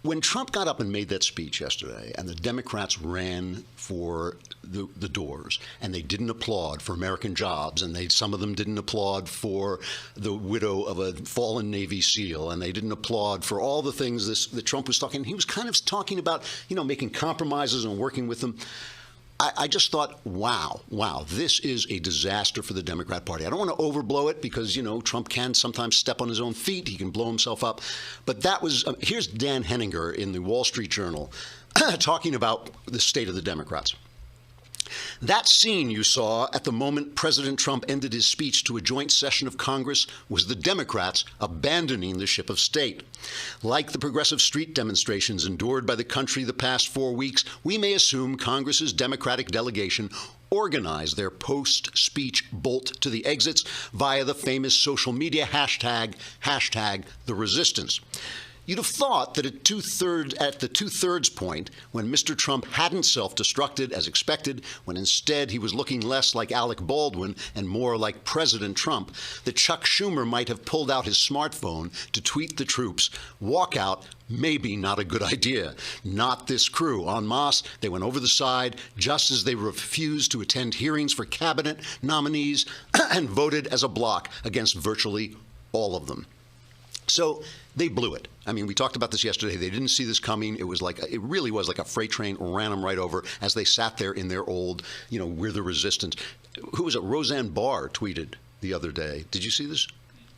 when Trump got up and made that speech yesterday, and the Democrats ran for the doors, and they didn't applaud for American jobs, and some of them didn't applaud for the widow of a fallen Navy SEAL, and they didn't applaud for all the things that Trump was talking. He was kind of talking about, making compromises and working with them. I just thought, wow, this is a disaster for the Democrat Party. I don't want to overblow it because, Trump can sometimes step on his own feet. He can blow himself up. But that was here's Dan Henninger in the Wall Street Journal talking about the state of the Democrats. That scene you saw at the moment President Trump ended his speech to a joint session of Congress was the Democrats abandoning the ship of state. Like the progressive street demonstrations endured by the country the past 4 weeks, we may assume Congress's Democratic delegation organized their post-speech bolt to the exits via the famous social media hashtag the resistance. You'd have thought that at the two-thirds point, when Mr. Trump hadn't self-destructed as expected, when instead he was looking less like Alec Baldwin and more like President Trump, that Chuck Schumer might have pulled out his smartphone to tweet the troops, "Walk out, maybe not a good idea." Not this crew. En masse, they went over the side just as they refused to attend hearings for cabinet nominees and voted as a bloc against virtually all of them. So they blew it. I mean, we talked about this yesterday. They didn't see this coming. It really was like a freight train ran them right over as they sat there in their old, we're the resistance. Who was it? Roseanne Barr tweeted the other day. Did you see this?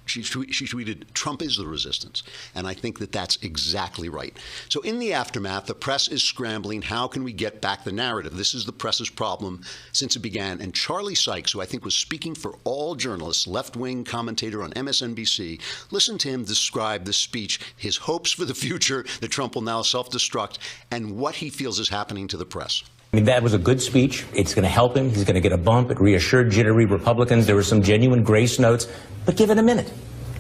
She tweeted, "Trump is the resistance." And I think that that's exactly right. So in the aftermath, the press is scrambling. How can we get back the narrative? This is the press's problem since it began. And Charlie Sykes, who I think was speaking for all journalists, left-wing commentator on MSNBC, listen to him describe the speech, his hopes for the future, that Trump will now self-destruct, and what he feels is happening to the press. I mean, that was a good speech. It's going to help him. He's going to get a bump. It reassured jittery Republicans. There were some genuine grace notes. But give it a minute.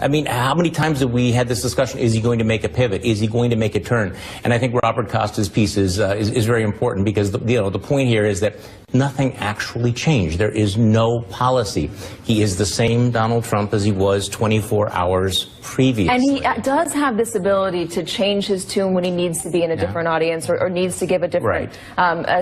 I mean, how many times have we had this discussion? Is he going to make a pivot? Is he going to make a turn? And I think Robert Costa's piece is very important because the point here is that nothing actually changed. There is no policy. He is the same Donald Trump as he was 24 hours previously. And he does have this ability to change his tune when he needs to be in a different audience or needs to give a different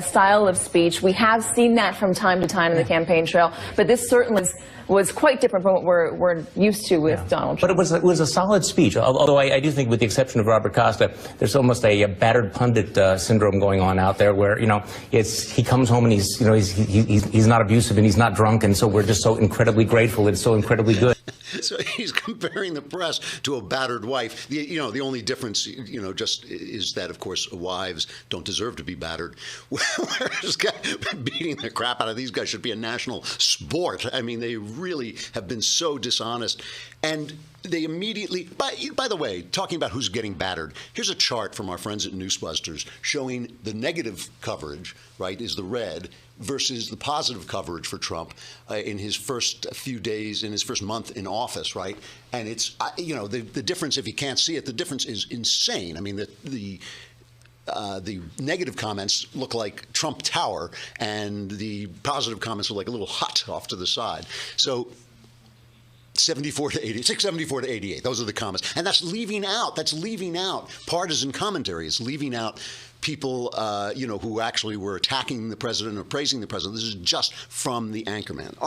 style of speech. We have seen that from time to time in the campaign trail, but this certainly was quite different from what we're used to with Donald Trump. But it was a solid speech, although I do think, with the exception of Robert Costa, there's almost a battered pundit syndrome going on out there where, he comes home and he's not abusive and he's not drunk, and so we're just so incredibly grateful. It's so incredibly good. So he's comparing the press to a battered wife. The only difference, just is that, of course, wives don't deserve to be battered. Whereas beating the crap out of these guys should be a national sport. I mean, they really have been so dishonest. And they immediately, by the way, talking about who's getting battered, here's a chart from our friends at Newsbusters showing the negative coverage, right, is the red, versus the positive coverage for Trump in his first few days, in his first month in office, right? And it's, the difference, if you can't see it, the difference is insane. I mean, the negative comments look like Trump Tower, and the positive comments look like a little hut off to the side. So 74 to 80, 674 to 88. Those are the comments. And that's leaving out partisan commentary. It's leaving out people, who actually were attacking the president or praising the president. This is just from the anchorman.